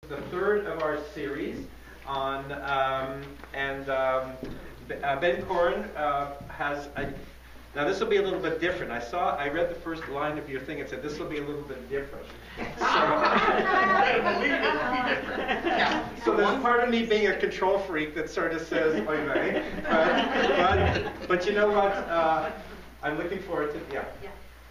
The third of our series on, Ben Corin has a, now this will be a little bit different. I read the first line of your thing. It said this will be a little bit different. So there's part of me being a control freak that sort of says, oy vey. But you know what? I'm looking forward to, yeah.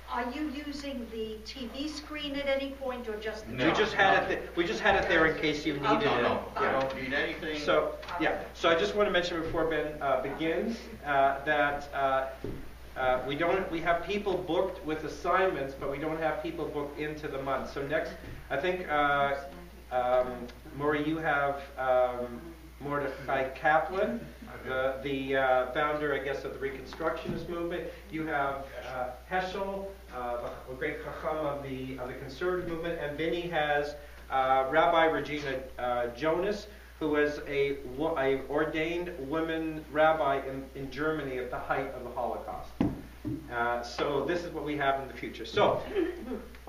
Are you using the TV screen at any point, or just? No, we just had it there in case you needed it. No, you don't need anything. So yeah. So I just want to mention before Ben begins that we have people booked with assignments, but we don't have people booked into the month. So next, I think Maury, you have Mordechai Kaplan, the founder, I guess, of the Reconstructionist movement. You have Heschel, a great chacham of the conservative movement, and Vinny has Rabbi Regina Jonas, who is a ordained woman rabbi in Germany at the height of the Holocaust. So this is what we have in the future. So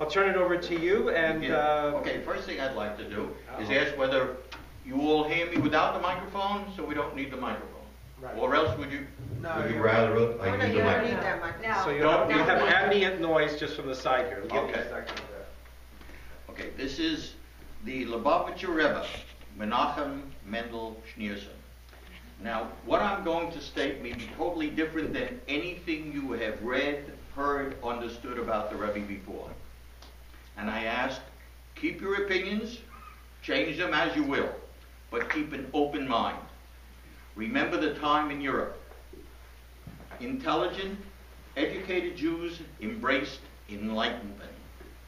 I'll turn it over to you. And okay, first thing I'd like to do is ask whether you all hear me without the microphone, so we don't need the microphone. Right. Or else would you? No, would you rather use the microphone? So you have ambient noise just from the side here. Okay. Okay, this is the Lubavitcher Rebbe, Menachem, Mendel, Schneerson. Now, what I'm going to state may be totally different than anything you have read, heard, understood about the Rebbe before. And I ask, keep your opinions, change them as you will, but keep an open mind. Remember the time in Europe. Intelligent, educated Jews embraced enlightenment.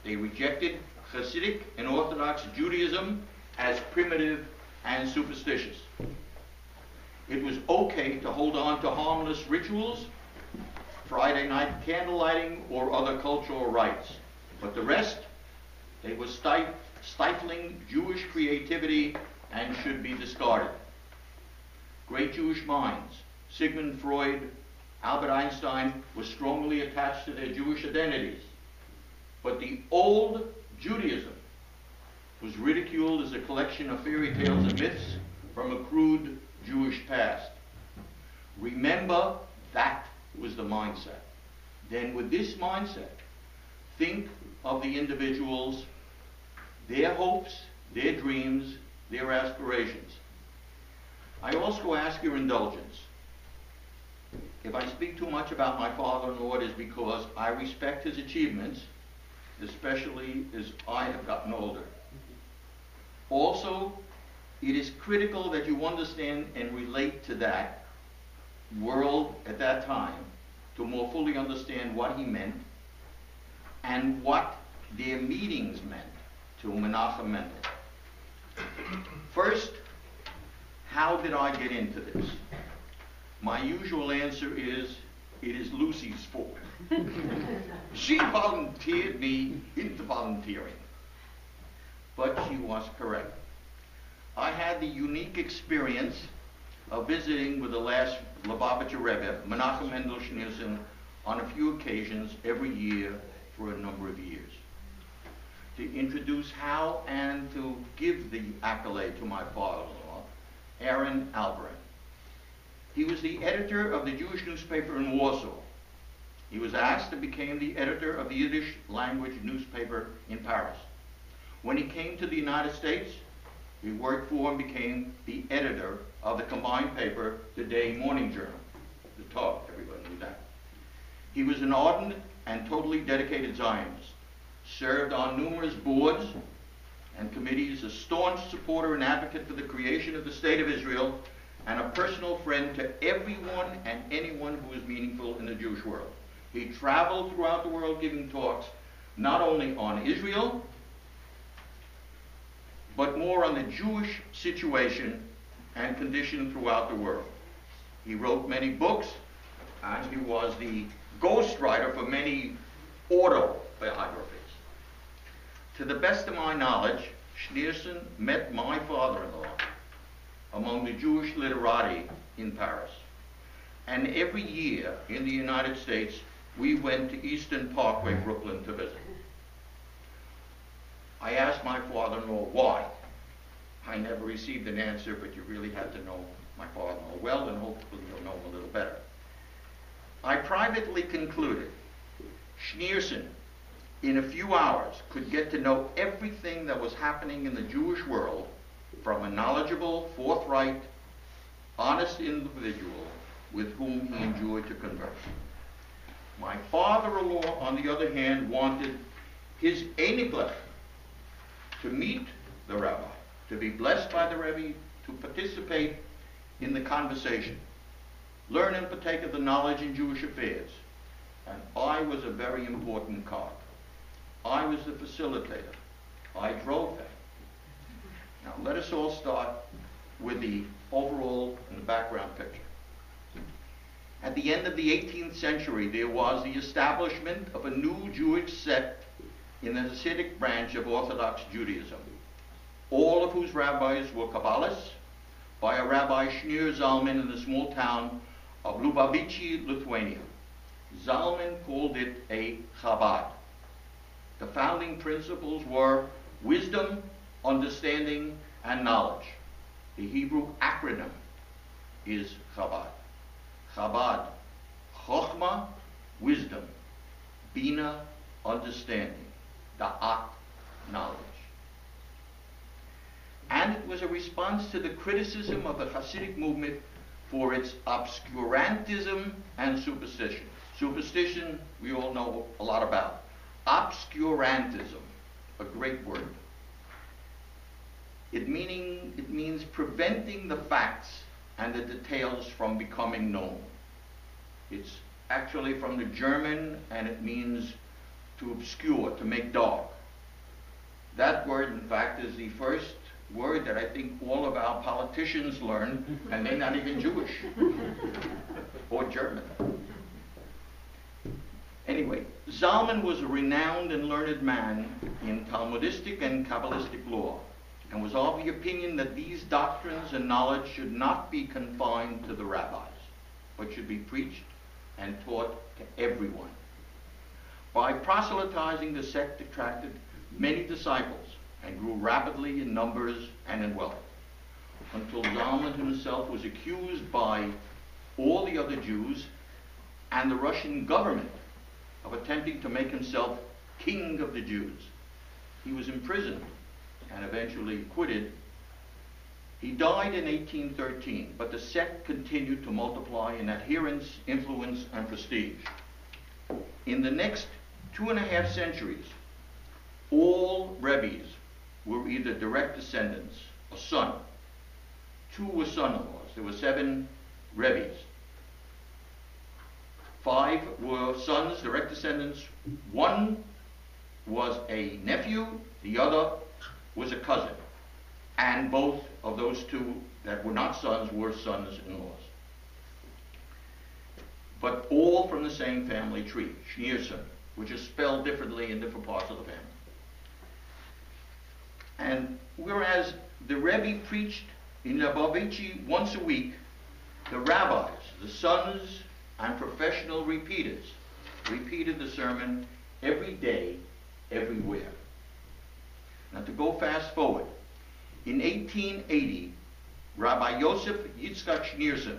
They rejected Hasidic and Orthodox Judaism as primitive and superstitious. It was okay to hold on to harmless rituals, Friday night candle lighting, or other cultural rites. But the rest, they were stifling Jewish creativity and should be discarded. Great Jewish minds, Sigmund Freud, Albert Einstein, were strongly attached to their Jewish identities. But the old Judaism was ridiculed as a collection of fairy tales and myths from a crude Jewish past. Remember, that was the mindset. Then with this mindset, think of the individuals, their hopes, their dreams, their aspirations. I also ask your indulgence. If I speak too much about my father-in-law, it is because I respect his achievements, especially as I have gotten older. Also, it is critical that you understand and relate to that world at that time to more fully understand what he meant and what their meetings meant to Menachem Mendel. First, how did I get into this? My usual answer is, it is Lucy's fault. She volunteered me into volunteering. But she was correct. I had the unique experience of visiting with the last Lubavitcher Rebbe, Menachem Mendel Schneerson, on a few occasions every year for a number of years, to introduce how and to give the accolade to my father-in-law, Aaron Alperin. He was the editor of the Jewish newspaper in Warsaw. He was asked to become the editor of the Yiddish language newspaper in Paris. When he came to the United States, he worked for and became the editor of the combined paper, The Day Morning Journal, the Tov, everybody knew that. He was an ardent and totally dedicated Zionist, served on numerous boards and committees, a staunch supporter and advocate for the creation of the State of Israel, and a personal friend to everyone and anyone who is meaningful in the Jewish world. He traveled throughout the world giving talks, not only on Israel, but more on the Jewish situation and condition throughout the world. He wrote many books, and he was the ghostwriter for many autobiographies. To the best of my knowledge, Schneerson met my father-in-law among the Jewish literati in Paris. And every year in the United States, we went to Eastern Parkway, Brooklyn, to visit. I asked my father-in-law why. I never received an answer, but you really had to know my father-in-law well, and hopefully you'll know him a little better. I privately concluded Schneerson, in a few hours, could get to know everything that was happening in the Jewish world from a knowledgeable, forthright, honest individual with whom he enjoyed to converse. My father-in-law, on the other hand, wanted his Einiglech to meet the rabbi, to be blessed by the Rabbi, to participate in the conversation, learn and partake of the knowledge in Jewish affairs. And I was a very important cog. I was the facilitator. I drove that. Now let us all start with the overall and the background picture. At the end of the 18th century, there was the establishment of a new Jewish sect in the Hasidic branch of Orthodox Judaism, all of whose rabbis were Kabbalists, by a Rabbi Schneerson in the small town of Lubavitchi, Lithuania. Zalman called it a Chabad. The founding principles were wisdom, understanding, and knowledge. The Hebrew acronym is Chabad. Chabad, Chochmah, wisdom, Bina, understanding, Da'at, knowledge. And it was a response to the criticism of the Hasidic movement for its obscurantism and superstition. Superstition, we all know a lot about. Obscurantism, a great word. It means preventing the facts and the details from becoming known. It's actually from the German, and it means to obscure, to make dark. That word, in fact, is the first word that I think all of our politicians learn, and they're not even Jewish or German. Anyway, Zalman was a renowned and learned man in Talmudistic and Kabbalistic law, and was of the opinion that these doctrines and knowledge should not be confined to the rabbis, but should be preached and taught to everyone. By proselytizing, the sect attracted many disciples and grew rapidly in numbers and in wealth, until Zalman himself was accused by all the other Jews and the Russian government of attempting to make himself king of the Jews. He was imprisoned and eventually acquitted. He died in 1813, but the sect continued to multiply in adherence, influence, and prestige. In the next 2.5 centuries, all Rabbis were either direct descendants, a son. 2 were son-in-laws. There were 7 Rabbis. 5 were sons, direct descendants. 1 was a nephew, the other was a cousin. And both of those 2 that were not sons were sons-in-laws. But all from the same family tree, Schneerson, which is spelled differently in different parts of the family. And whereas the Rebbe preached in Lubavitchi once a week, the rabbis, the sons and professional repeaters, repeated the sermon every day, everywhere. Now to go fast forward, in 1880, Rabbi Yosef Yitzchak Schneerson,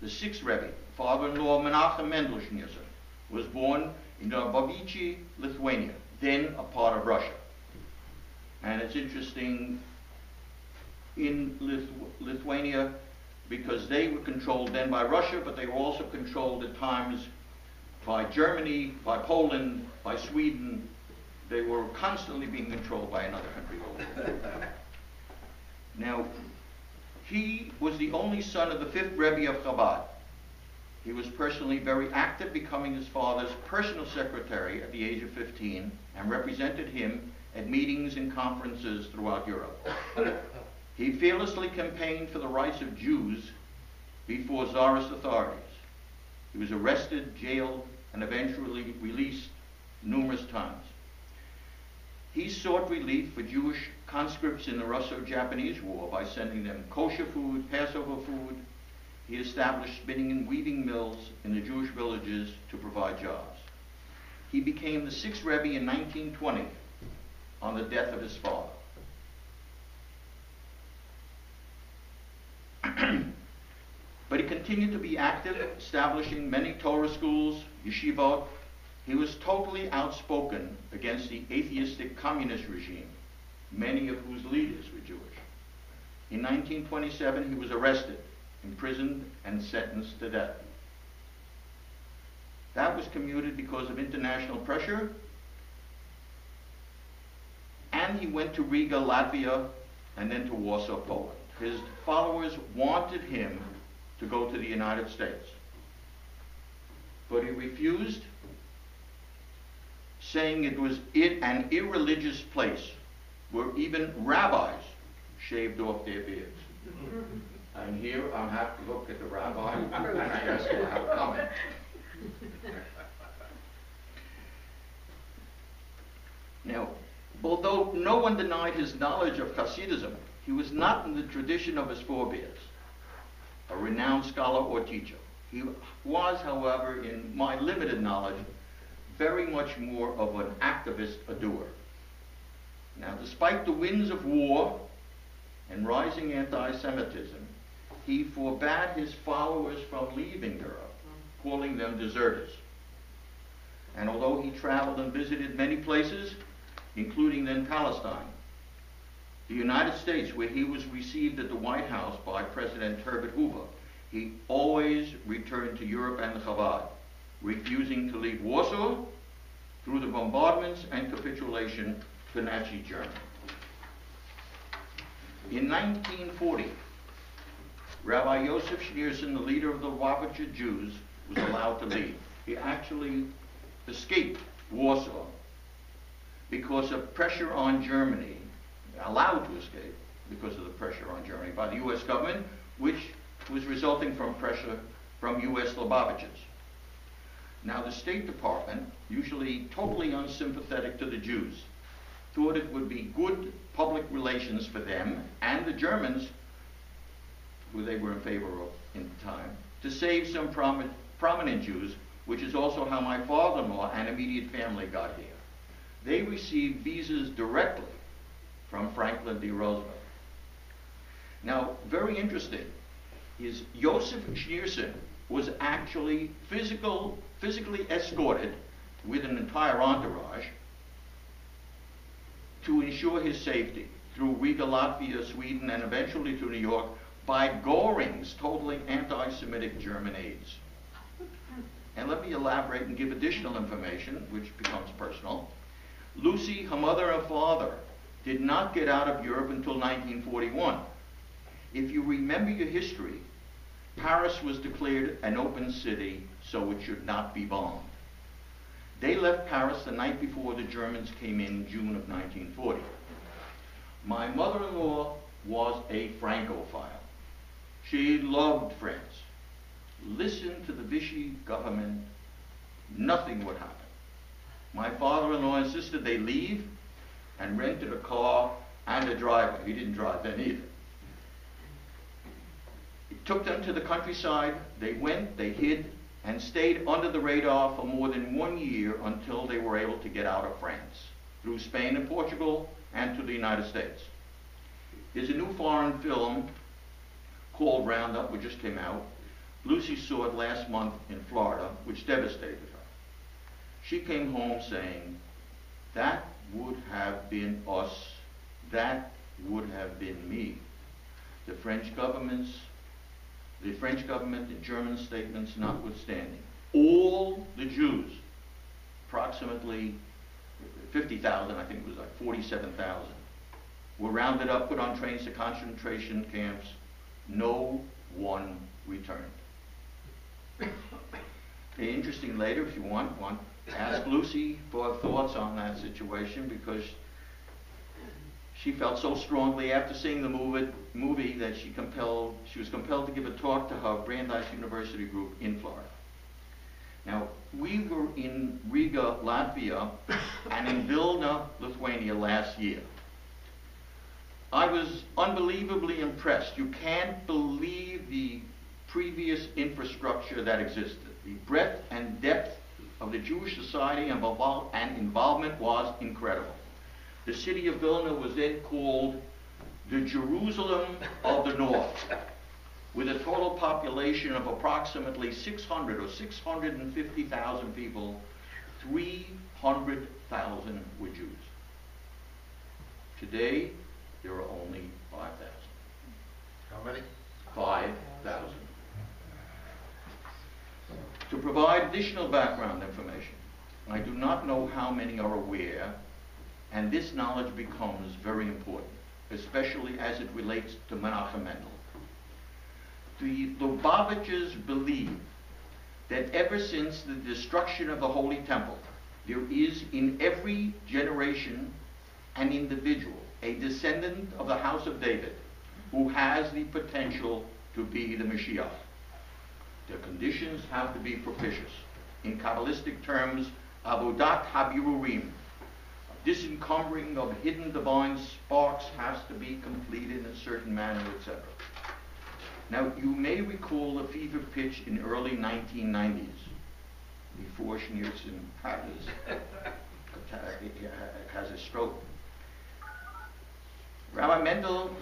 the 6th Rebbe, father-in-law of Menachem Mendel Schneerson, was born in Lubavitchi, Lithuania, then a part of Russia. And it's interesting, in Lithuania, because they were controlled then by Russia, but they were also controlled at times by Germany, by Poland, by Sweden. They were constantly being controlled by another country. Now, he was the only son of the 5th Rebbe of Chabad. He was personally very active, becoming his father's personal secretary at the age of 15, and represented him at meetings and conferences throughout Europe. He fearlessly campaigned for the rights of Jews before Tsarist authorities. He was arrested, jailed, and eventually released numerous times. He sought relief for Jewish conscripts in the Russo-Japanese War by sending them kosher food, Passover food. He established spinning and weaving mills in the Jewish villages to provide jobs. He became the 6th Rebbe in 1920 on the death of his father. But he continued to be active, establishing many Torah schools, yeshivot. He was totally outspoken against the atheistic communist regime, many of whose leaders were Jewish. In 1927, he was arrested, imprisoned, and sentenced to death. That was commuted because of international pressure, and he went to Riga, Latvia, and then to Warsaw, Poland. His followers wanted him to go to the United States, but he refused, saying it was an irreligious place where even rabbis shaved off their beards. And here I have to look at the rabbi, and I ask him how to comment. Now, although no one denied his knowledge of Hasidism, he was not in the tradition of his forebears, a renowned scholar or teacher. He was, however, in my limited knowledge, very much more of an activist, a doer. Now, despite the winds of war and rising anti-Semitism, he forbade his followers from leaving Europe, calling them deserters. And although he traveled and visited many places, including then Palestine, the United States, where he was received at the White House by President Herbert Hoover, he always returned to Europe and Chabad, refusing to leave Warsaw through the bombardments and capitulation to Nazi Germany. In 1940, Rabbi Yosef Schneerson, the leader of the Lubavitcher Jews, was allowed to leave. He actually escaped Warsaw because of pressure on Germany, allowed to escape because of the pressure on Germany by the U.S. government, which was resulting from pressure from U.S. Lubavitchers. Now, the State Department, usually totally unsympathetic to the Jews, thought it would be good public relations for them and the Germans, who they were in favor of in the time, to save some prominent Jews, which is also how my father-in-law and immediate family got here. They received visas directly from Franklin D. Roosevelt. Now, very interesting is Yosef Schneerson was actually physically escorted with an entire entourage to ensure his safety through Riga, Latvia, Sweden, and eventually to New York by Göring's totally anti-Semitic German aides. And let me elaborate and give additional information, which becomes personal. Lucy, her mother and father, did not get out of Europe until 1941. If you remember your history, Paris was declared an open city, so it should not be bombed. They left Paris the night before the Germans came in June of 1940. My mother-in-law was a Francophile. She loved France. Listen to the Vichy government, nothing would happen. My father-in-law insisted they leave and rented a car and a driver. He didn't drive then either. It took them to the countryside. They went, they hid, and stayed under the radar for more than 1 year until they were able to get out of France, through Spain and Portugal, and to the United States. There's a new foreign film called Roundup, which just came out. Lucy saw it last month in Florida, which devastated her. She came home saying, that would have been us, that would have been me. The French government and German statements notwithstanding, all the Jews, approximately 50,000, I think it was like 47,000, were rounded up, put on trains to concentration camps. No one returned. Interesting later, if you want, ask Lucy for her thoughts on that situation, because she felt so strongly after seeing the movie that she was compelled to give a talk to her Brandeis University group in Florida. Now, we were in Riga, Latvia, and in Vilna, Lithuania last year. I was unbelievably impressed. You can't believe the previous infrastructure that existed. The breadth and depth of the Jewish society and involvement was incredible. The city of Vilna was then called the Jerusalem of the North. with a total population of approximately 600 or 650,000 people, 300,000 were Jews. Today, there are only 5,000. How many? 5,000. To provide additional background information, I do not know how many are aware, and this knowledge becomes very important, especially as it relates to Menachem Mendel. The Lubavitchers believe that ever since the destruction of the Holy Temple, there is in every generation an individual, a descendant of the house of David, who has the potential to be the Mashiach. The conditions have to be propitious. In Kabbalistic terms, avodat habirurim, disencumbering of hidden divine sparks has to be completed in a certain manner, etc. Now, you may recall the fever pitch in early 1990s, before Schneerson has a stroke. Rabbi Mendel,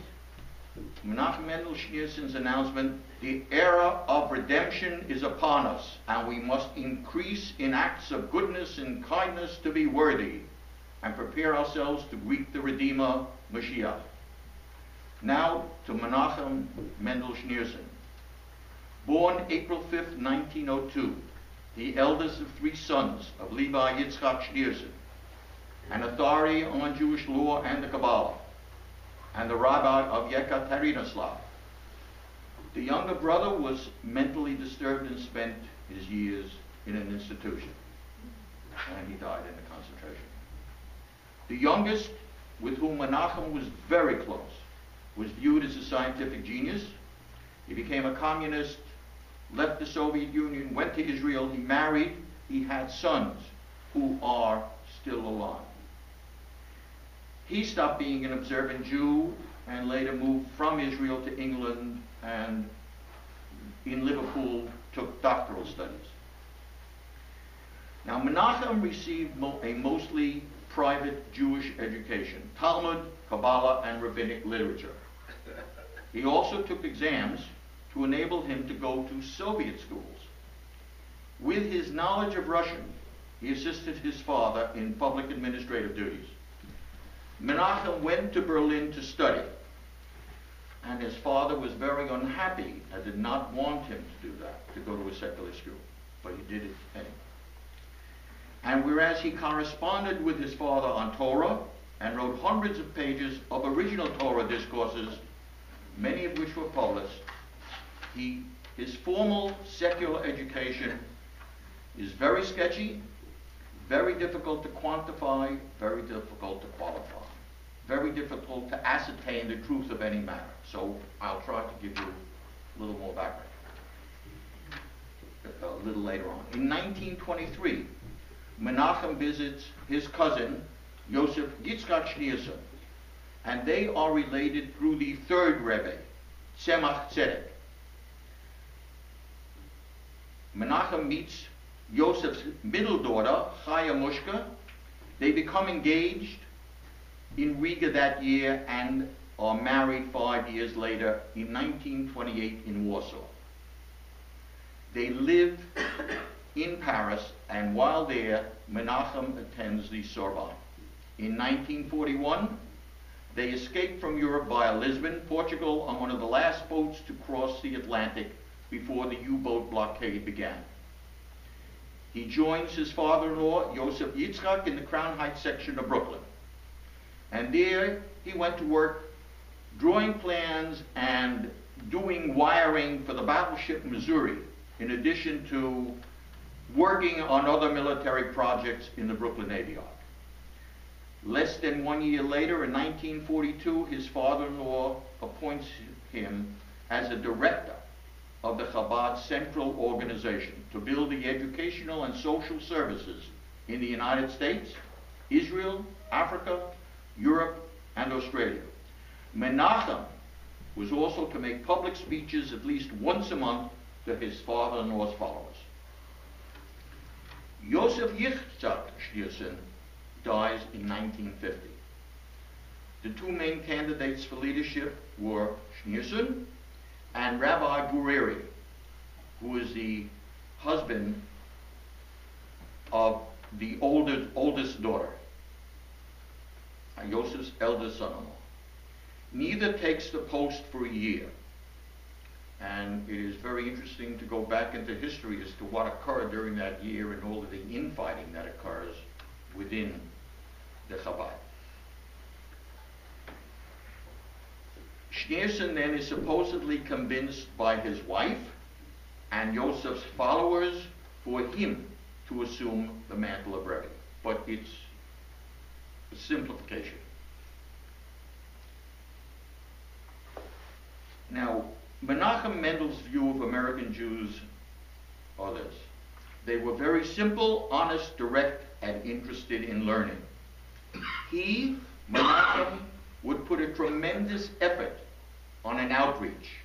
Menachem Mendel Schneerson's announcement, the era of redemption is upon us, and we must increase in acts of goodness and kindness to be worthy, and prepare ourselves to greet the Redeemer, Mashiach. Now to Menachem Mendel Schneerson. Born April 5th, 1902, the eldest of 3 sons of Levi Yitzchak Schneerson, an authority on Jewish law and the Kabbalah, and the Rabbi of Yekaterinoslav. The younger brother was mentally disturbed and spent his years in an institution, and he died in a concentration. The youngest, with whom Menachem was very close, was viewed as a scientific genius. He became a communist, left the Soviet Union, went to Israel, he married, he had sons who are still alive. He stopped being an observant Jew and later moved from Israel to England, and in Liverpool took doctoral studies. Now, Menachem received a mostly private Jewish education, Talmud, Kabbalah, and rabbinic literature. He also took exams to enable him to go to Soviet schools. With his knowledge of Russian, he assisted his father in public administrative duties. Menachem went to Berlin to study, and his father was very unhappy and did not want him to do that, to go to a secular school, but he did it anyway. And whereas he corresponded with his father on Torah and wrote hundreds of pages of original Torah discourses, many of which were published, his formal secular education is very sketchy, very difficult to quantify, very difficult to qualify, very difficult to ascertain the truth of any matter. So I'll try to give you a little more background a little later on. In 1923, Menachem visits his cousin, Yosef Yitzchak Schneerson, and they are related through the 3rd Rebbe, Tzemach Tzedek. Menachem meets Yosef's middle daughter, Chaya Mushka. They become engaged in Riga that year and are married 5 years later in 1928 in Warsaw. They live in Paris, and while there, Menachem attends the Sorbonne. In 1941, they escaped from Europe via Lisbon, Portugal, on one of the last boats to cross the Atlantic before the U-boat blockade began. He joins his father-in-law, Yosef Yitzchak, in the Crown Heights section of Brooklyn. And there he went to work drawing plans and doing wiring for the battleship Missouri, in addition to working on other military projects in the Brooklyn Navy Yard. Less than 1 year later, in 1942, his father-in-law appoints him as a director of the Chabad Central Organization to build the educational and social services in the United States, Israel, Africa, Europe, and Australia. Menachem was also to make public speeches at least once a month to his father-in-law's followers. Yosef Yitzchak Schneerson dies in 1950. The 2 main candidates for leadership were Schneerson and Rabbi Gureri, who is the husband of the oldest daughter, Yosef's eldest son-in-law. Neither takes the post for a year. And it is very interesting to go back into history as to what occurred during that year and all of the infighting that occurs within the Chabad. Schneerson then is supposedly convinced by his wife and Yosef's followers for him to assume the mantle of Rebbe. But it's a simplification. Now, Menachem Mendel's view of American Jews are this. They were very simple, honest, direct, and interested in learning. He, Menachem, would put a tremendous effort on an outreach,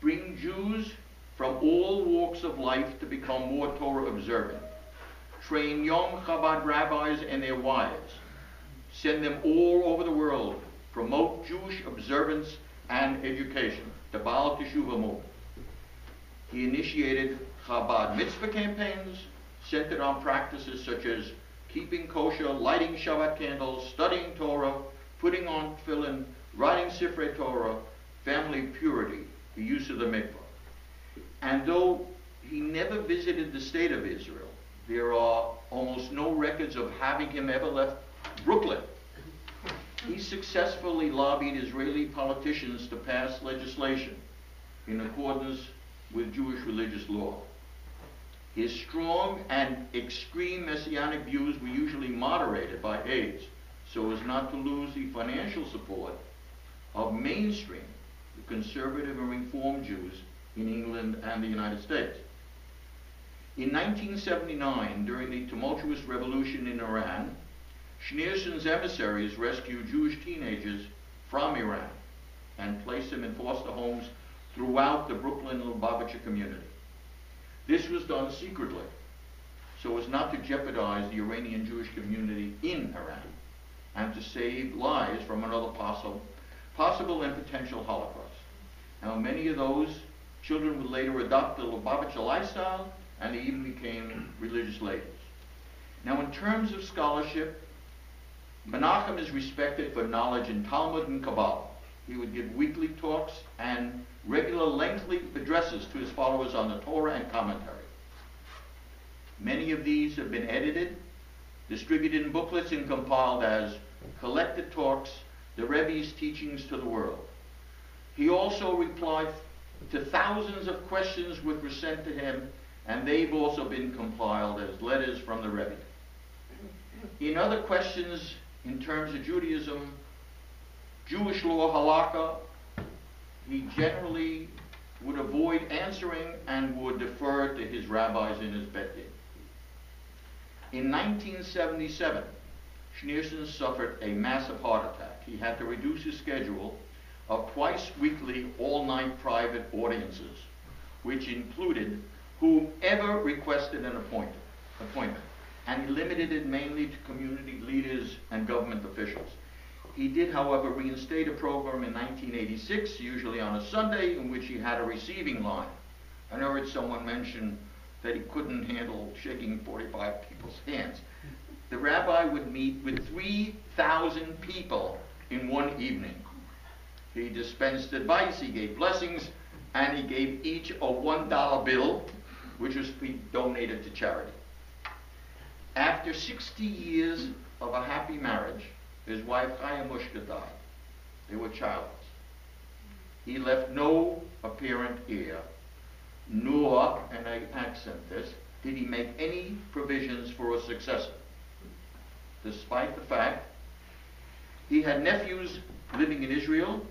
bring Jews from all walks of life to become more Torah observant, train young Chabad rabbis and their wives, send them all over the world, promote Jewish observance and education, the Baal Teshuvah movement. He initiated Chabad mitzvah campaigns centered on practices such as keeping kosher, lighting Shabbat candles, studying Torah, putting on tefillin, writing Sifrei Torah, family purity, the use of the mikvah. And though he never visited the state of Israel, there are almost no records of having him ever left Brooklyn. He successfully lobbied Israeli politicians to pass legislation in accordance with Jewish religious law. His strong and extreme messianic views were usually moderated by aides so as not to lose the financial support of mainstream, the conservative and reformed Jews in England and the United States. In 1979, during the tumultuous revolution in Iran, Schneerson's emissaries rescued Jewish teenagers from Iran and placed them in foster homes throughout the Brooklyn Lubavitcher community. This was done secretly, so as not to jeopardize the Iranian Jewish community in Iran and to save lives from another possible and potential Holocaust. Now, many of those children would later adopt the Lubavitcher lifestyle, and they even became religious leaders. Now, in terms of scholarship, Menachem is respected for knowledge in Talmud and Kabbalah. He would give weekly talks and regular lengthy addresses to his followers on the Torah and commentary. Many of these have been edited, distributed in booklets, and compiled as collected talks, the Rebbe's teachings to the world. He also replied to thousands of questions which were sent to him, and they've also been compiled as letters from the Rebbe. In other questions in terms of Judaism, Jewish law, halakha, he generally would avoid answering and would defer to his rabbis in his Beit Din. In 1977, Schneerson suffered a massive heart attack. He had to reduce his schedule of twice weekly all-night private audiences, which included whomever requested an appointment, and he limited it mainly to community leaders and government officials. He did, however, reinstate a program in 1986, usually on a Sunday, in which he had a receiving line. I heard someone mention that he couldn't handle shaking 45 people's hands. The rabbi would meet with 3,000 people in one evening. He dispensed advice, he gave blessings, and he gave each a $1 bill, which was to be donated to charity. After 60 years of a happy marriage, his wife Chaya Mushka died. They were childless. He left no apparent heir, nor, and I accent this, did he make any provisions for a successor, despite the fact he had nephews living in Israel,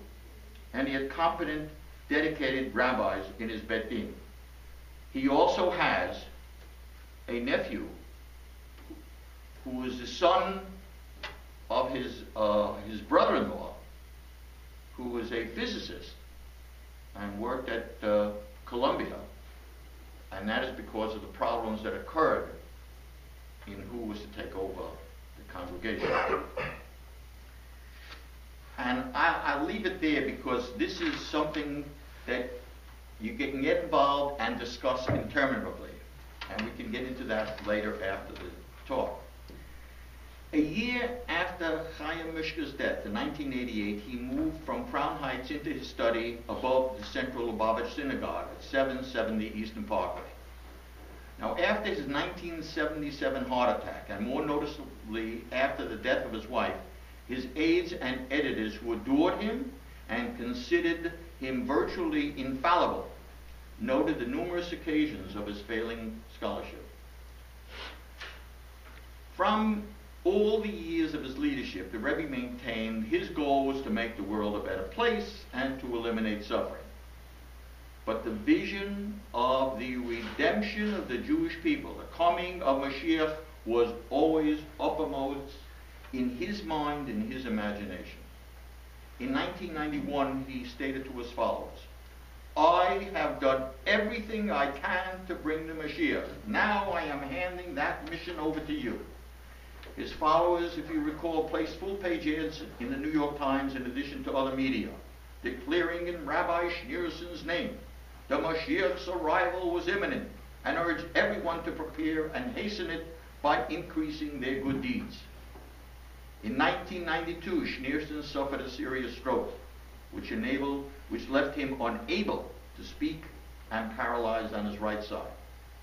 and he had competent, dedicated rabbis in his Beit Din. He also has a nephew who was the son of his brother-in-law, who was a physicist and worked at Columbia, and that is because of the problems that occurred in who was to take over the congregation. And I'll leave it there because this is something that You can get involved and discuss interminably. And we can get into that later after the talk. A year after Chaim Mishka's death, in 1988, he moved from Crown Heights into his study above the Central Lubavitch Synagogue at 770 Eastern Parkway. Now, after his 1977 heart attack, and more noticeably after the death of his wife, his aides and editors who adored him and considered him virtually infallible noted the numerous occasions of his failing scholarship. From all the years of his leadership, the Rebbe maintained his goal was to make the world a better place and to eliminate suffering. But the vision of the redemption of the Jewish people, the coming of Mashiach, was always uppermost in his mind and his imagination. In 1991, he stated to his followers, "I have done everything I can to bring the Mashiach. Now I am handing that mission over to you." His followers, if you recall, placed full-page ads in the New York Times in addition to other media, declaring in Rabbi Schneerson's name the Mashiach's arrival was imminent, and urged everyone to prepare and hasten it by increasing their good deeds. In 1992, Schneerson suffered a serious stroke, which left him unable to speak and paralyzed on his right side.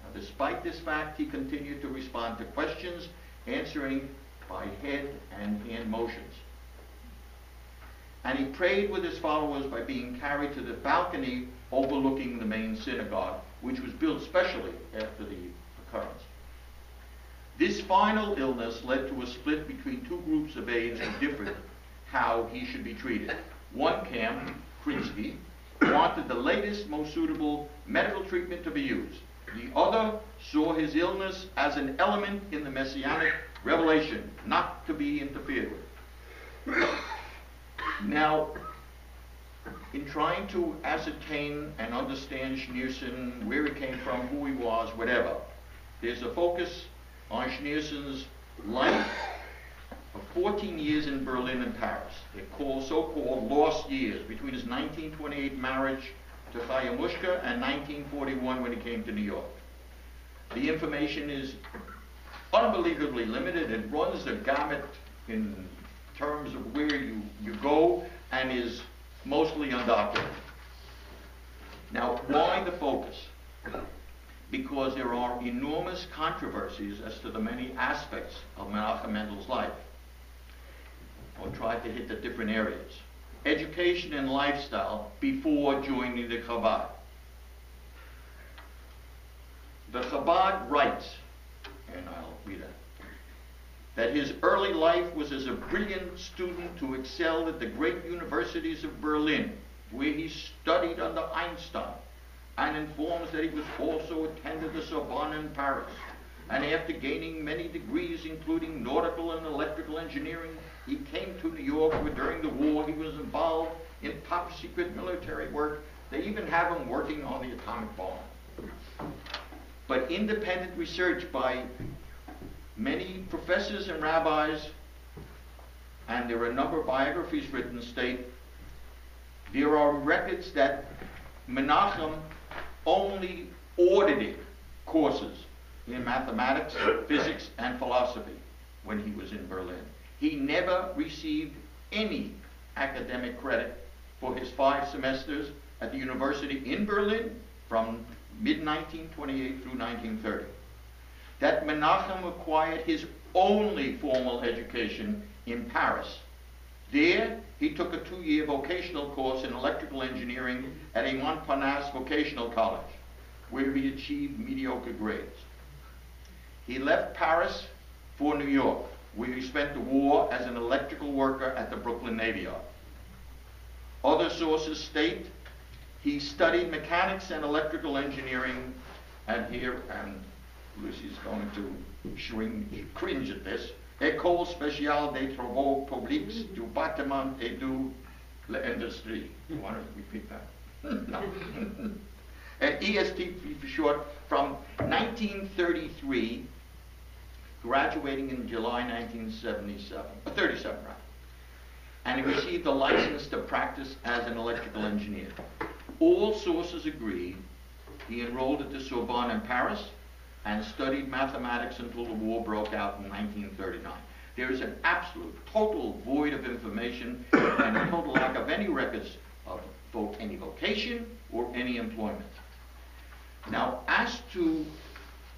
Now, despite this fact, he continued to respond to questions, answering by head and hand motions. And he prayed with his followers by being carried to the balcony overlooking the main synagogue, which was built specially after the occurrence. This final illness led to a split between two groups of aides who differed how he should be treated. One camp, Krinsky, wanted the latest, most suitable medical treatment to be used. The other saw his illness as an element in the Messianic revelation, not to be interfered with. Now, in trying to ascertain and understand Schneerson, where he came from, who he was, whatever, there's a focus on Schneerson's life of 14 years in Berlin and Paris. They're called so-called lost years between his 1928 marriage to Chaya Mushka and 1941 when he came to New York. The information is unbelievably limited. It runs the gamut in terms of where you go and is mostly undocumented. Now, why the focus? Because there are enormous controversies as to the many aspects of Menachem Mendel's life. I'll try to hit the different areas. Education and lifestyle before joining the Chabad. The Chabad writes, and I'll read it, that his early life was as a brilliant student who excelled at the great universities of Berlin, where he studied under Einstein, and informs that he was also attended the Sorbonne in Paris. And after gaining many degrees, including nautical and electrical engineering, he came to New York, where during the war he was involved in top secret military work. They even have him working on the atomic bomb. But independent research by many professors and rabbis, and there are a number of biographies written, state there are records that Menachem only audited courses in mathematics, physics, and philosophy when he was in Berlin. He never received any academic credit for his 5 semesters at the university in Berlin from mid-1928 through 1930. That Menachem acquired his only formal education in Paris. There, he took a 2-year vocational course in electrical engineering at a Montparnasse vocational college, where he achieved mediocre grades. He left Paris for New York, where he spent the war as an electrical worker at the Brooklyn Navy Yard. Other sources state he studied mechanics and electrical engineering, and here, and Lucy's going to cringe at this, École spéciale des travaux publics du bâtiment et de l'industrie. You want to repeat that? No. EST for short, from 1933, graduating in July 37 rather. And he received a license to practice as an electrical engineer. all sources agree he enrolled at the Sorbonne in Paris and studied mathematics until the war broke out in 1939. There is an absolute, total void of information and a total lack of any records of both any vocation or any employment. Now, as to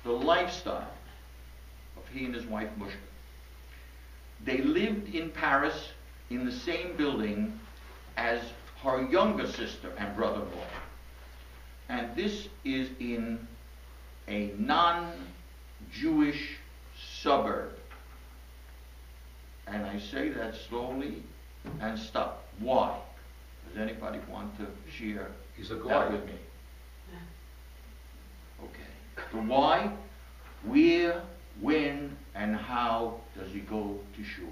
the lifestyle of he and his wife Mushka, they lived in Paris in the same building as her younger sister and brother-in-law. And this is in a non-Jewish suburb. And I say that slowly and stop. Why? Does anybody want to share that with me? Okay. The why, where, when, and how does he go to shul?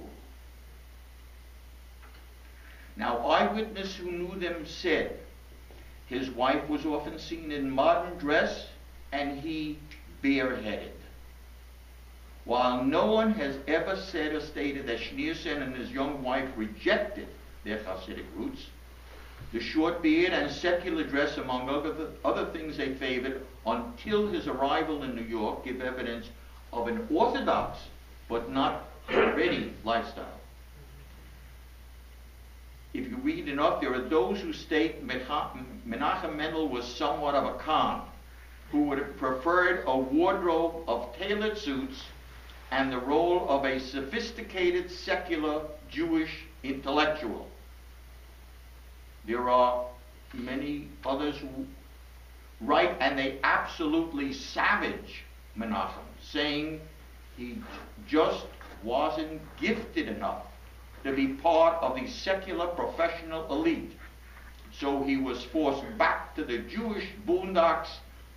Now, eyewitnesses who knew them said his wife was often seen in modern dress and he bareheaded. While no one has ever said or stated that Schneerson and his young wife rejected their Hasidic roots, the short beard and secular dress, among other things they favored, until his arrival in New York, give evidence of an orthodox but not Haredi lifestyle. If you read enough, there are those who state Menachem Mendel was somewhat of a con, who would have preferred a wardrobe of tailored suits and the role of a sophisticated, secular, Jewish intellectual. There are many others who write, and they absolutely savage Menachem, saying he just wasn't gifted enough to be part of the secular professional elite. So he was forced back to the Jewish boondocks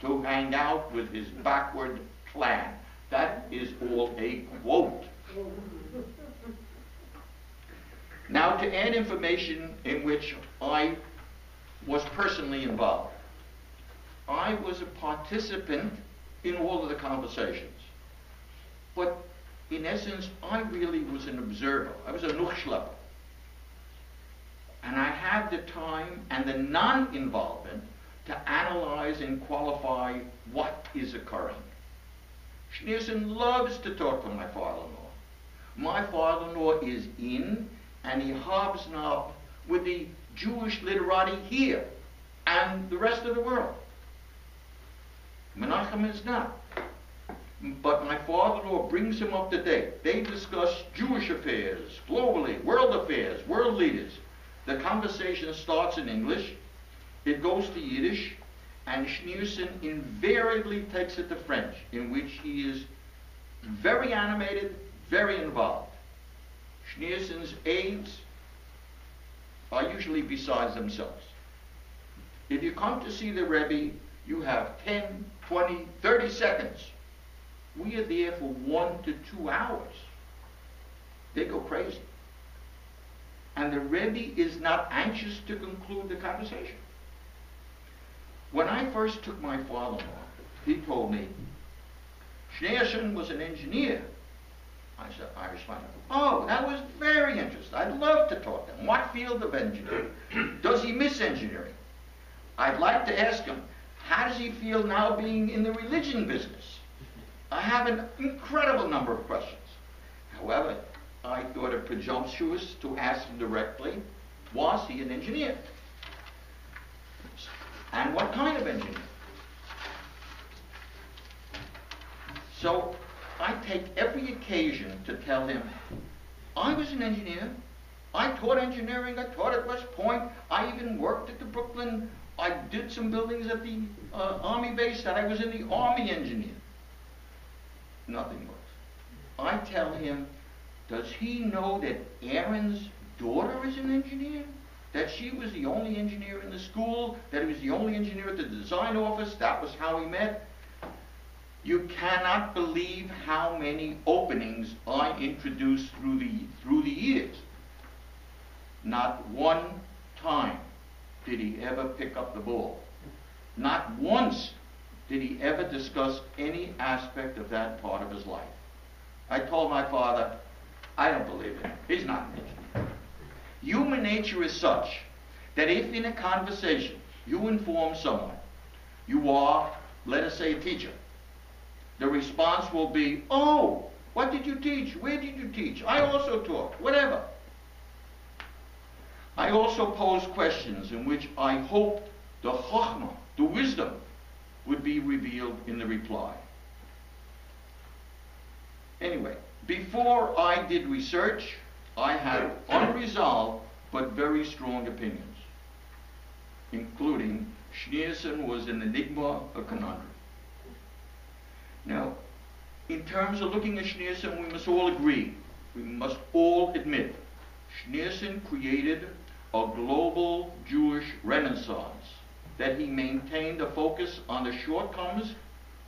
to hang out with his backward clan. That is all a quote. Now, to add information in which I was personally involved, I was a participant in all of the conversations. But in essence, I really was an observer. I was a nuchschlepper. And I had the time and the non-involvement to analyze and qualify what is occurring. Schneerson loves to talk to my father-in-law. My father-in-law is in, and he hobsnobbed with the Jewish literati here and the rest of the world. Menachem is not. But my father-in-law brings him up to date. They discuss Jewish affairs, globally, world affairs, world leaders. The conversation starts in English, it goes to Yiddish, and Schneerson invariably takes it to French, in which he is very animated, very involved. Schneerson's aides are usually besides themselves. If you come to see the Rabbi, you have 10, 20, 30 seconds. We are there for 1 to 2 hours. They go crazy. And the Rebbe is not anxious to conclude the conversation. When I first took my father-in-law, he told me, Schneerson was an engineer. I responded, oh, that was very interesting. I'd love to talk to him. What field of engineering? Does he miss engineering? I'd like to ask him, how does he feel now being in the religion business? I have an incredible number of questions. However, I thought it presumptuous to ask him directly, was he an engineer? And what kind of engineer? So I take every occasion to tell him, I was an engineer. I taught engineering. I taught at West Point. I even worked at the Brooklyn. I did some buildings at the Army base, and I was in the Army engineer. Nothing works. I tell him, does he know that Aaron's daughter is an engineer? That she was the only engineer in the school? That he was the only engineer at the design office? That was how he met? You cannot believe how many openings I introduced through the years. Not one time did he ever pick up the ball. Not once did he ever discuss any aspect of that part of his life. I told my father, I don't believe it. He's not an engineer. Human nature is such that if in a conversation you inform someone, you are, let us say, a teacher. The response will be, oh, what did you teach? Where did you teach? I also taught, whatever. I also pose questions in which I hope the chokhmah, the wisdom, would be revealed in the reply. Anyway, before I did research, I had unresolved but very strong opinions, including Schneerson was an enigma, a conundrum. Now, in terms of looking at Schneerson, we must all agree, we must all admit, Schneerson created a global Jewish renaissance, that he maintained a focus on the shortcomings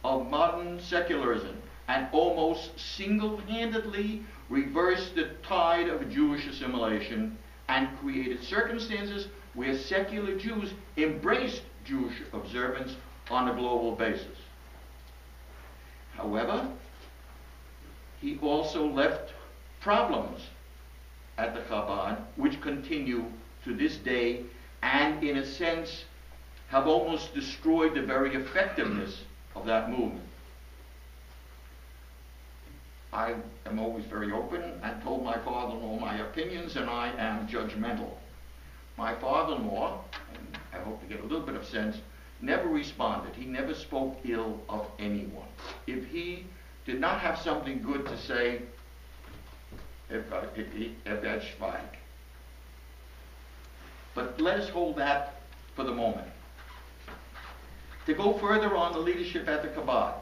of modern secularism and almost single-handedly reversed the tide of Jewish assimilation and created circumstances where secular Jews embraced Jewish observance on a global basis. However, he also left problems at the Chabad, which continue to this day and, in a sense, have almost destroyed the very effectiveness of that movement. I am always very open and told my father-in-law my opinions, and I am judgmental. My father-in-law, and I hope to get a little bit of sense, never responded. He never spoke ill of anyone. If he did not have something good to say, but let us hold that for the moment. To go further on the leadership at the Chabad,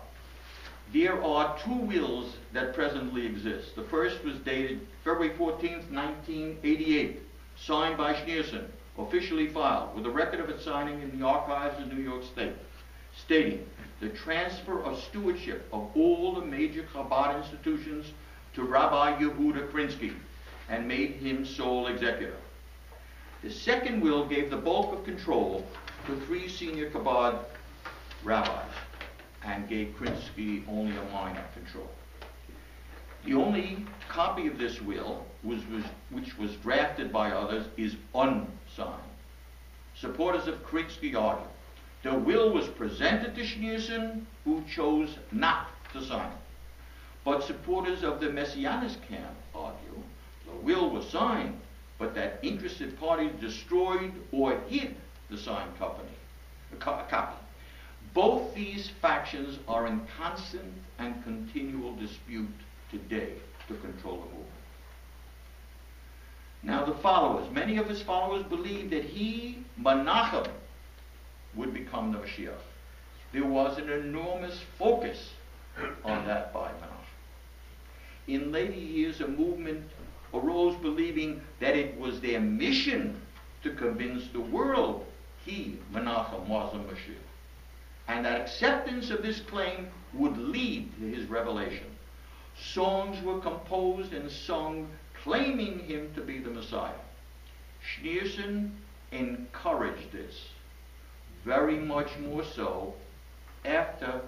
there are two wills that presently exist. The first was dated February 14th, 1988, signed by Schneerson, officially filed, with a record of its signing in the archives of New York State, stating the transfer of stewardship of all the major Chabad institutions to Rabbi Yehuda Krinsky, and made him sole executor. The second will gave the bulk of control to 3 senior Chabad rabbis, and gave Krinsky only a minor control. The only copy of this will, which was drafted by others, is unsigned. Supporters of Krinsky argue the will was presented to Schneerson, who chose not to sign it. But supporters of the Messianist camp argue the will was signed, but that interested parties destroyed or hid the signed copy. Both these factions are in constant and continual dispute today to control the movement. Now the followers, many of his followers believed that he, Menachem, would become the Mashiach. There was an enormous focus on that by Menachem. In later years, a movement arose believing that it was their mission to convince the world he, Menachem, was a Mashiach, and that acceptance of this claim would lead to his revelation. Songs were composed and sung claiming him to be the Messiah. Schneerson encouraged this, very much more so after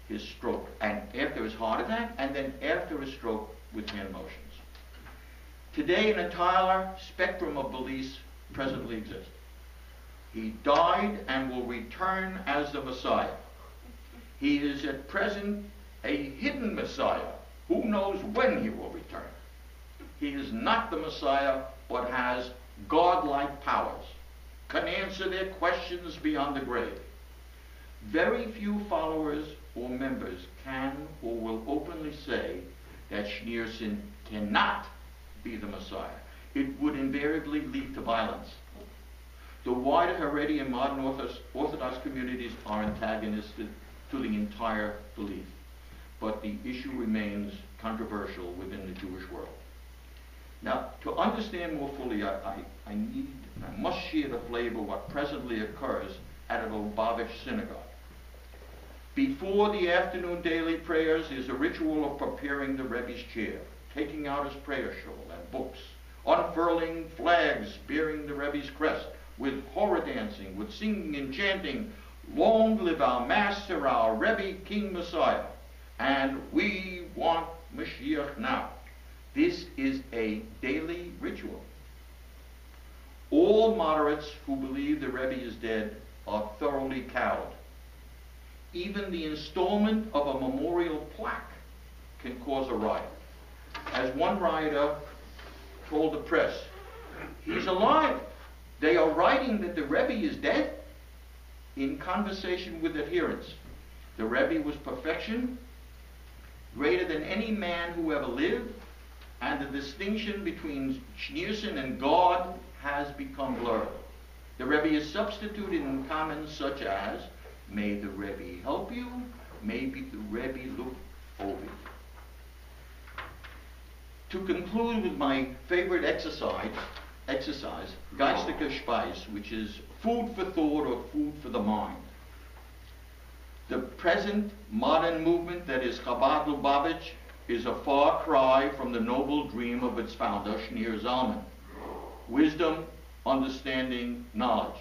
his stroke, and after his heart attack, and then after his stroke with hand motions. Today, an entire spectrum of beliefs presently exists. He died and will return as the Messiah. He is at present a hidden Messiah. Who knows when he will return? He is not the Messiah, but has godlike powers, can answer their questions beyond the grave. Very few followers or members can or will openly say that Schneerson cannot be the Messiah. It would invariably lead to violence. The wider Haredi and modern Orthodox communities are antagonistic to the entire belief, but the issue remains controversial within the Jewish world. Now, to understand more fully, I must share the flavor of what presently occurs at a Lubavitch synagogue. Before the afternoon daily prayers is a ritual of preparing the Rebbe's chair, taking out his prayer shawl and books, unfurling flags bearing the Rebbe's crest, with horror dancing, with singing and chanting, "Long live our Master, our Rebbe, King Messiah, and we want Mashiach now." This is a daily ritual. All moderates who believe the Rebbe is dead are thoroughly cowed. Even the installment of a memorial plaque can cause a riot. As one rioter told the press, he's alive. They are writing that the Rebbe is dead. In conversation with adherents, the Rebbe was perfection, greater than any man who ever lived, and the distinction between Schneerson and God has become blurred. The Rebbe is substituted in comments such as, may the Rebbe help you, maybe the Rebbe look over you. To conclude with my favorite exercise, geistige Speise, which is food for thought or food for the mind. The present modern movement that is Chabad Lubavitch is a far cry from the noble dream of its founder, Schneerson. Wisdom, understanding, knowledge.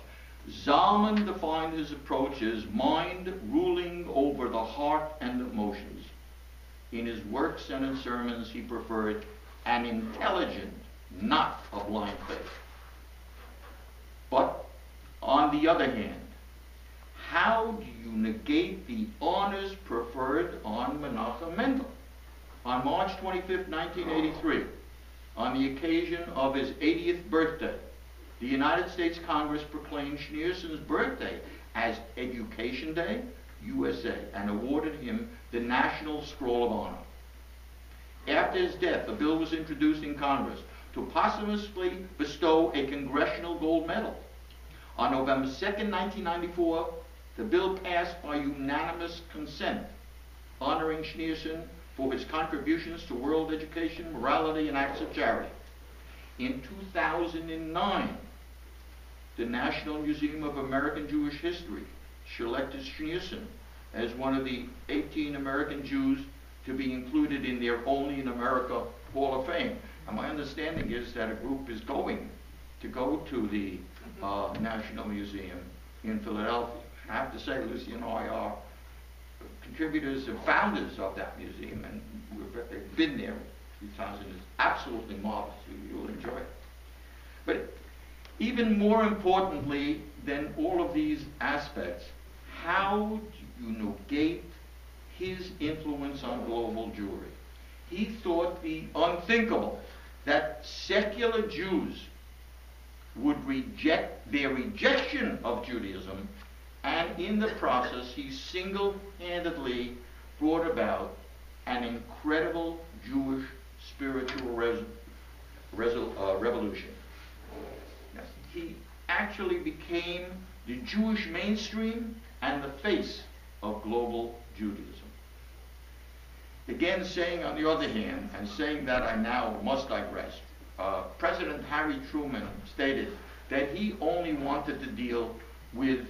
Zalman defined his approach as mind ruling over the heart and emotions. In his works and in sermons, he preferred an intelligent, not a blind faith. But, on the other hand, how do you negate the honors preferred on Menachem Mendel? On March 25, 1983, on the occasion of his 80th birthday, the United States Congress proclaimed Schneerson's birthday as Education Day, USA, and awarded him the National Scroll of Honor. After his death, a bill was introduced in Congress to posthumously bestow a Congressional Gold Medal. On November 2, 1994, the bill passed by unanimous consent, honoring Schneerson for his contributions to world education, morality, and acts of charity. In 2009, the National Museum of American Jewish History selected Schneerson as one of the 18 American Jews to be included in their Only in America Hall of Fame. And my understanding is that a group is going to go to the National Museum in Philadelphia. I have to say, Lucy and I are contributors and founders of that museum, and they've been there a few times, and it's absolutely marvelous. You'll enjoy it. But even more importantly than all of these aspects, how do you negate his influence on global Jewry? He thought the unthinkable, that secular Jews would reject their rejection of Judaism, and in the process he single-handedly brought about an incredible Jewish spiritual revolution. Yes. He actually became the Jewish mainstream and the face of global Judaism. Again, saying on the other hand, and saying that I now must digress, President Harry Truman stated that he only wanted to deal with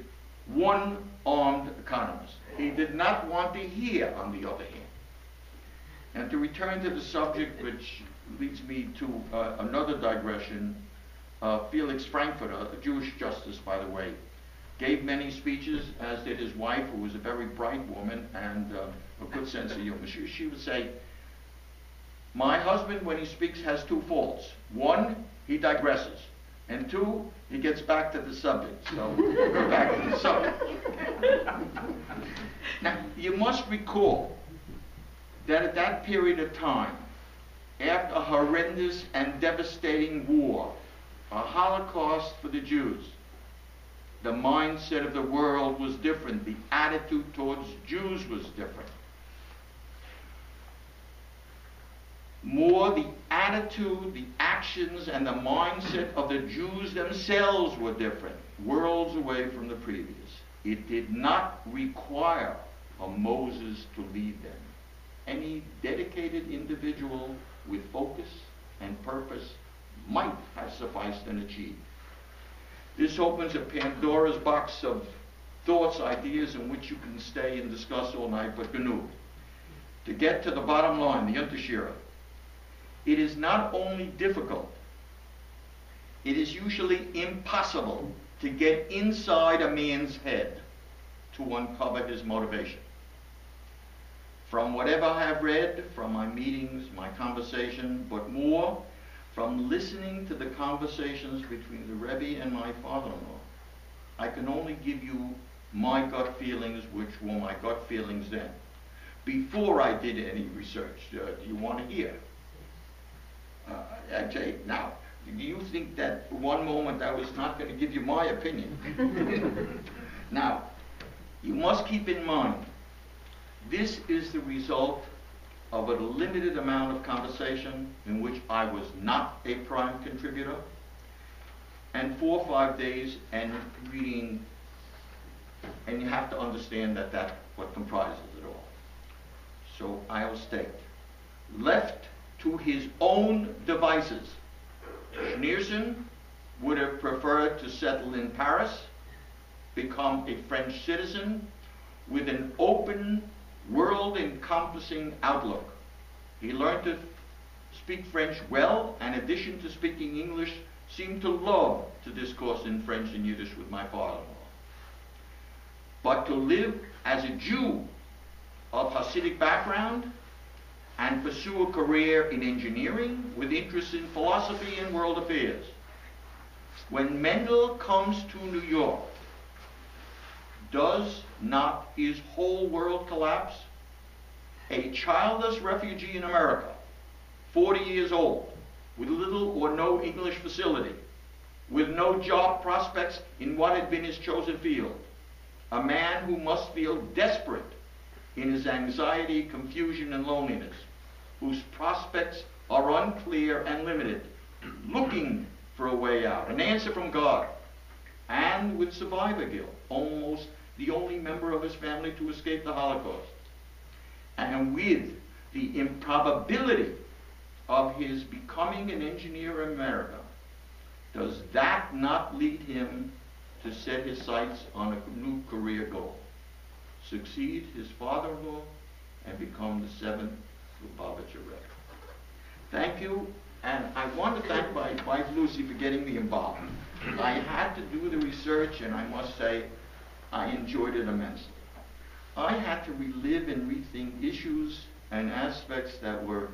one armed economist. He did not want to hear on the other hand. And to return to the subject, which leads me to another digression, Felix Frankfurter, a Jewish justice, by the way, gave many speeches, as did his wife, who was a very bright woman and a good sense of humor. She would say, my husband, when he speaks, has two faults. One, he digresses. And two, he gets back to the subject. So, back to the subject. Now, you must recall that at that period of time, after a horrendous and devastating war, a Holocaust for the Jews, the mindset of the world was different. The attitude towards Jews was different. More, the attitude, the actions, and the mindset of the Jews themselves were different, worlds away from the previous. It did not require a Moses to lead them. Any dedicated individual with focus and purpose might have sufficed and achieved. This opens a Pandora's box of thoughts, ideas in which you can stay and discuss all night, but genug. To get to the bottom line, the Unterschiede, it is not only difficult, it is usually impossible to get inside a man's head to uncover his motivation. From whatever I have read, from my meetings, my conversation, but more from listening to the conversations between the Rebbe and my father-in-law, I can only give you my gut feelings, which were my gut feelings then, before I did any research. Do you want to hear? Jay, now, do you think that for one moment I was not going to give you my opinion? Now, you must keep in mind, this is the result of a limited amount of conversation in which I was not a prime contributor, and 4 or 5 days and reading, and you have to understand that that's what comprises it all. So I'll state, left to his own devices, Schneerson would have preferred to settle in Paris, become a French citizen with an open, world-encompassing outlook. He learned to speak French well, and in addition to speaking English, seemed to love to discourse in French and Yiddish with my father-in-law. But to live as a Jew of Hasidic background and pursue a career in engineering with interest in philosophy and world affairs. When Mendel comes to New York, does not his whole world collapse? A childless refugee in America, 40 years old, with little or no English facility, with no job prospects in what had been his chosen field, a man who must feel desperate in his anxiety, confusion, and loneliness, whose prospects are unclear and limited, looking for a way out, an answer from God, and with survivor guilt, almost the only member of his family to escape the Holocaust, and with the improbability of his becoming an engineer in America, does that not lead him to set his sights on a new career goal? Succeed his father-in-law and become the 7th Lubavitcher Rebbe. Thank you, and I want to thank my wife Lucy for getting me involved. I had to do the research, and I must say, I enjoyed it immensely. I had to relive and rethink issues and aspects that were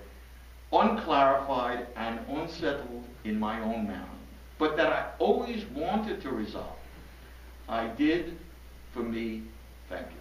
unclarified and unsettled in my own mind, but that I always wanted to resolve. I did. For me, thank you.